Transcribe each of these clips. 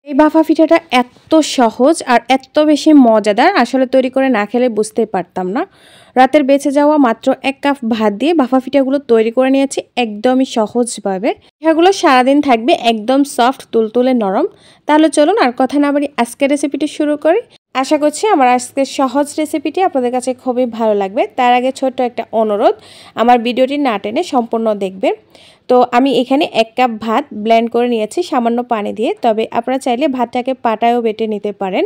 এই ভাপা পিঠাটা এত সহজ আর এত বেশি মজাদার, আসলে তৈরি করে না খেলে বুঝতেই পারতাম না। রাতের বেঁচে যাওয়া মাত্র ১ কাপ ভাত দিয়ে ভাপা পিঠাগুলো তৈরি করে নিয়েছি একদমই সহজভাবে। পিঠাগুলো সারাদিন থাকবে একদম সফট, তুলতুলে নরম। তাহলে চলুন আর কথা না বাড়ি আজকের রেসিপিটি শুরু করি। আশা করছি আমার আজকের সহজ রেসিপিটি আপনাদের কাছে খুবই ভালো লাগবে। তার আগে ছোট্ট একটা অনুরোধ, আমার ভিডিওটি না টেনে সম্পূর্ণ দেখবেন। তো আমি এখানে ১ কাপ ভাত ব্লেন্ড করে নিয়েছি সামান্য পানি দিয়ে, তবে আপনারা চাইলে ভাতটাকে পাটায়ও বেটে নিতে পারেন।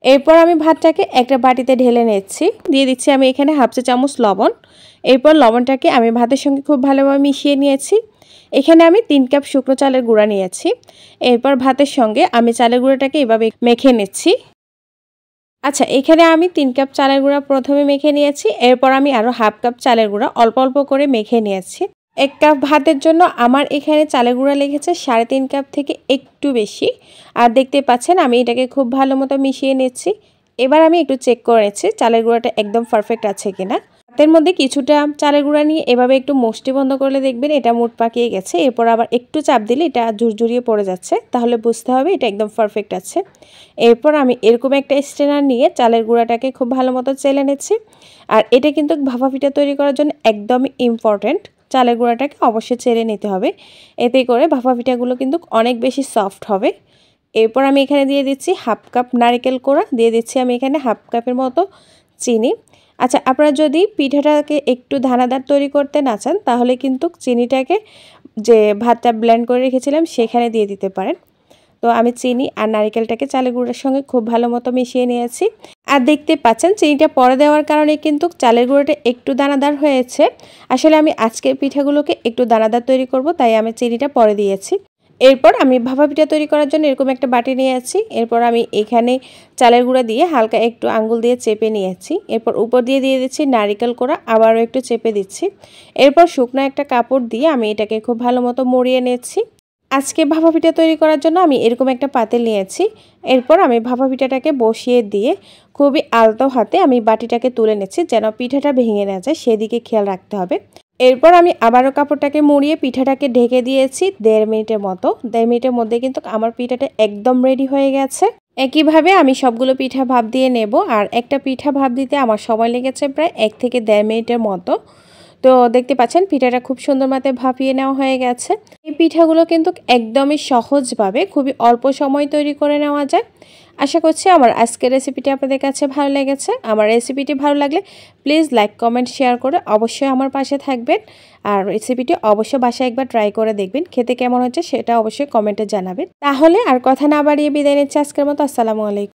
এরপর আমি ভাতটাকে একটা বাটিতে ঢেলে নিচ্ছি, দিয়ে দিচ্ছি আমি এখানে হাফ চা চামচ লবণ। এরপর লবণটাকে আমি ভাতের সঙ্গে খুব ভালোভাবে মিশিয়ে নিয়েছি। এখানে আমি ৩ কাপ শুকনো চালের গুঁড়া নিয়েছি। এরপর ভাতের সঙ্গে আমি চালের গুঁড়াটাকে এভাবে মেখে নিচ্ছি। আচ্ছা, এখানে আমি ৩ কাপ চালের গুঁড়া প্রথমে মেখে নিয়েছি। এরপর আমি আরও হাফ কাপ চালের গুঁড়া অল্প অল্প করে মেখে নিয়েছি। ১ কাপ ভাতের জন্য আমার এখানে চালের গুঁড়া লেগেছে ৩.৫ কাপ থেকে একটু বেশি। আর দেখতে পাচ্ছেন আমি এটাকে খুব ভালো মতো মিশিয়ে নিচ্ছি। এবার আমি একটু চেক করে নিচ্ছি চালের গুঁড়াটা একদম পারফেক্ট আছে কিনা। ভাতের মধ্যে কিছুটা চালের গুঁড়া নিয়ে এভাবে একটু মুষ্টি বন্ধ করলে দেখবেন এটা মুঠ পাকিয়ে গেছে। এরপর আবার একটু চাপ দিলে এটা ঝুরঝুরিয়ে পড়ে যাচ্ছে, তাহলে বুঝতে হবে এটা একদম পারফেক্ট আছে। এরপর আমি এরকম একটা স্ট্রেনার নিয়ে চালের গুঁড়াটাকে খুব ভালো মতো চেলে নিচ্ছি। আর এটা কিন্তু ভাপা পিঠা তৈরি করার জন্য একদমই ইম্পর্ট্যান্ট, চালের গুঁড়াটাকে অবশ্যই চেলে নিতে হবে। এতে করে ভাপা পিঠাগুলো কিন্তু অনেক বেশি সফট হবে। এরপর আমি এখানে দিয়ে দিচ্ছি হাফ কাপ নারকেল কোড়া, দিয়ে দিচ্ছি আমি এখানে হাফ কাপের মতো চিনি। আচ্ছা, আপনারা যদি পিঠাটাকে একটু দানাদার তৈরি করতে না চান, তাহলে কিন্তু চিনিটাকে যে ভাতটা ব্লেন্ড করে রেখেছিলাম সেখানে দিয়ে দিতে পারেন। তো আমি চিনি আর নারকেলটাকে চালের গুঁড়ার সঙ্গে খুব ভালো মতো মিশিয়ে নিয়েছি। আর দেখতে পাচ্ছেন চিনিটা পরে দেওয়ার কারণে কিন্তু চালের গুঁড়োটা একটু দানাদার হয়েছে। আসলে আমি আজকের পিঠাগুলোকে একটু দানাদার তৈরি করব, তাই আমি চিনিটা পরে দিয়েছি। এরপর আমি ভাপা পিঠা তৈরি করার জন্য এরকম একটা বাটি নিয়েছি। এরপর আমি এখানে চালের গুঁড়া দিয়ে হালকা একটু আঙ্গুল দিয়ে চেপে নিয়েছি। এরপর উপর দিয়ে দিচ্ছি নারকেল কোড়া, আবারও একটু চেপে দিচ্ছি। এরপর শুকনো একটা কাপড় দিয়ে আমি এটাকে খুব ভালো মতো মুড়িয়ে নিচ্ছি। আজকে ভাপা পিঠা তৈরি করার জন্য আমি এরকম একটা পাতিল নিয়েছি। এরপর আমি ভাপা পিঠাটাকে বসিয়ে দিয়ে খুবই আলতো হাতে আমি বাটিটাকে তুলে নিচ্ছি, যেন পিঠাটা ভেঙে না যায় সেদিকে খেয়াল রাখতে হবে। এরপর আমি আবারও কাপড়টাকে মুড়িয়ে পিঠাটাকে ঢেকে দিয়েছি ১.৫ মিনিটের মতো। ১.৫ মিনিটের মধ্যে কিন্তু আমার পিঠাটা একদম রেডি হয়ে গেছে। একইভাবে আমি সবগুলো পিঠা ভাপ দিয়ে নেব। আর একটা পিঠা ভাপ দিতে আমার সময় লেগেছে প্রায় ১ থেকে ১.৫ মিনিটের মতো। তো দেখতে পাচ্ছেন পিঠাটা খুব সুন্দর মতো ভাপিয়ে নেওয়া হয়ে গেছে। এই পিঠাগুলো কিন্তু একদমই সহজভাবে খুবই অল্প সময় তৈরি করে নেওয়া যায়। আশা করছি আমার আজকের রেসিপিটি আপনাদের কাছে ভালো লেগেছে। আমার রেসিপিটি ভালো লাগলে প্লিজ লাইক, কমেন্ট, শেয়ার করে অবশ্যই আমার পাশে থাকবেন। আর রেসিপিটি অবশ্যই বাসায় একবার ট্রাই করে দেখবেন, খেতে কেমন হচ্ছে সেটা অবশ্যই কমেন্টে জানাবেন। তাহলে আর কথা না বাড়িয়ে বিদায় নিচ্ছি আজকের মতো। আসসালামু আলাইকুম।